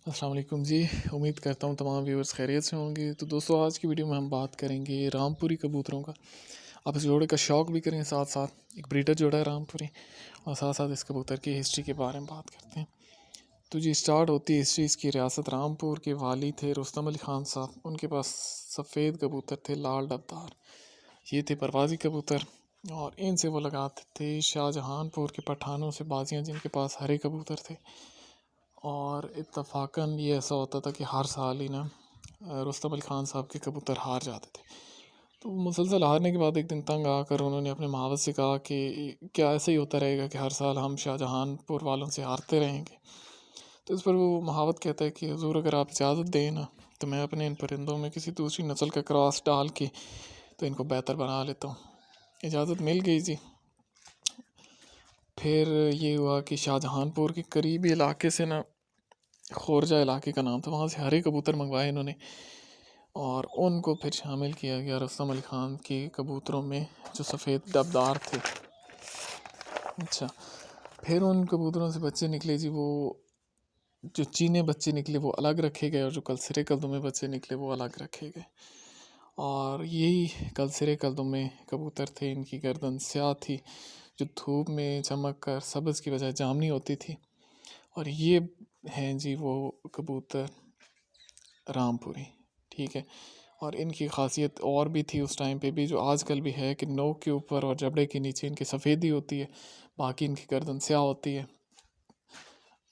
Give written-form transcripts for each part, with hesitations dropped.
السلام علیکم جی، امید کرتا ہوں تمام ویورز خیریت سے ہوں گے۔ تو دوستو آج کی ویڈیو میں ہم بات کریں گے رام پوری کبوتروں کا۔ آپ اس جوڑے کا شوق بھی کریں، ساتھ ساتھ ایک بریڈر جوڑا ہے رام پوری، اور ساتھ ساتھ اس کبوتر کی ہسٹری کے بارے میں بات کرتے ہیں۔ تو جی اسٹارٹ ہوتی ہے ہسٹری اس کی ریاست رام پور کے والی تھے رستم علی خان صاحب۔ ان کے پاس سفید کبوتر تھے لال ڈبدار، یہ تھے پروازی کبوتر، اور ان سے وہ لگاتے تھے شاہ جہان پور کے پٹھانوں سے بازیاں جن کے پاس ہرے کبوتر تھے۔ اور اتفاقاً یہ ایسا ہوتا تھا کہ ہر سال ہی نا رستم علی خان صاحب کے کبوتر ہار جاتے تھے۔ تو مسلسل ہارنے کے بعد ایک دن تنگ آ کر انہوں نے اپنے مہاوت سے کہا کہ کیا ایسا ہی ہوتا رہے گا کہ ہر سال ہم شاہ جہان پور والوں سے ہارتے رہیں گے؟ تو اس پر وہ مہاوت کہتا ہے کہ حضور اگر آپ اجازت دیں نا تو میں اپنے ان پرندوں میں کسی دوسری نسل کا کراس ڈال کے تو ان کو بہتر بنا لیتا ہوں۔ اجازت مل گئی جی۔ پھر یہ ہوا کہ شاہ جہان پور کے قریبی علاقے سے نا، خورجہ علاقے کا نام تھا، وہاں سے ہرے کبوتر منگوائے انہوں نے، اور ان کو پھر شامل کیا گیا رستم علی خان کے کبوتروں میں جو سفید ڈبدار تھے۔ اچھا، پھر ان کبوتروں سے بچے نکلے جی، وہ جو چینے بچے نکلے وہ الگ رکھے گئے، اور جو کلسرے کلدمے بچے نکلے وہ الگ رکھے گئے۔ اور یہی کلسرے کلدمے کبوتر تھے، ان کی گردن سیاہ تھی جو دھوپ میں چمک کر سبز کی بجائے جامنی ہوتی تھی، اور یہ ہیں جی وہ کبوتر رام پوری، ٹھیک ہے۔ اور ان کی خاصیت اور بھی تھی اس ٹائم پہ بھی، جو آج کل بھی ہے، کہ نوک کے اوپر اور جبڑے کے نیچے ان کی سفیدی ہوتی ہے، باقی ان کی گردن سیاہ ہوتی ہے۔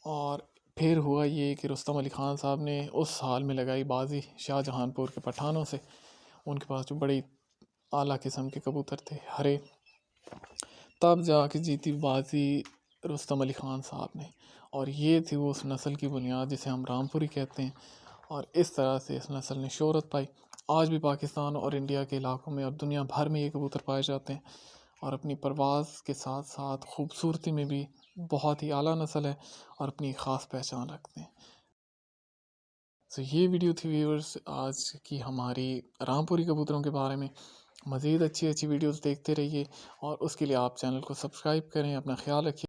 اور پھر ہوا یہ کہ رستم علی خان صاحب نے اس حال میں لگائی بازی شاہ جہان پور کے پٹھانوں سے، ان کے پاس جو بڑی اعلیٰ قسم کے کبوتر تھے ہرے، تب جا کے جیتی بازی رستم علی خان صاحب نے، اور یہ تھی وہ اس نسل کی بنیاد جسے ہم رام پوری کہتے ہیں۔ اور اس طرح سے اس نسل نے شہرت پائی، آج بھی پاکستان اور انڈیا کے علاقوں میں اور دنیا بھر میں یہ کبوتر پائے جاتے ہیں، اور اپنی پرواز کے ساتھ ساتھ خوبصورتی میں بھی بہت ہی اعلیٰ نسل ہے اور اپنی خاص پہچان رکھتے ہیں۔ تو یہ ویڈیو تھی ویورز آج کی ہماری رام پوری کبوتروں کے بارے میں۔ مزید اچھی ویڈیوز دیکھتے رہیے، اور اس کے لیے آپ چینل کو سبسکرائب کریں۔ اپنا خیال رکھیے۔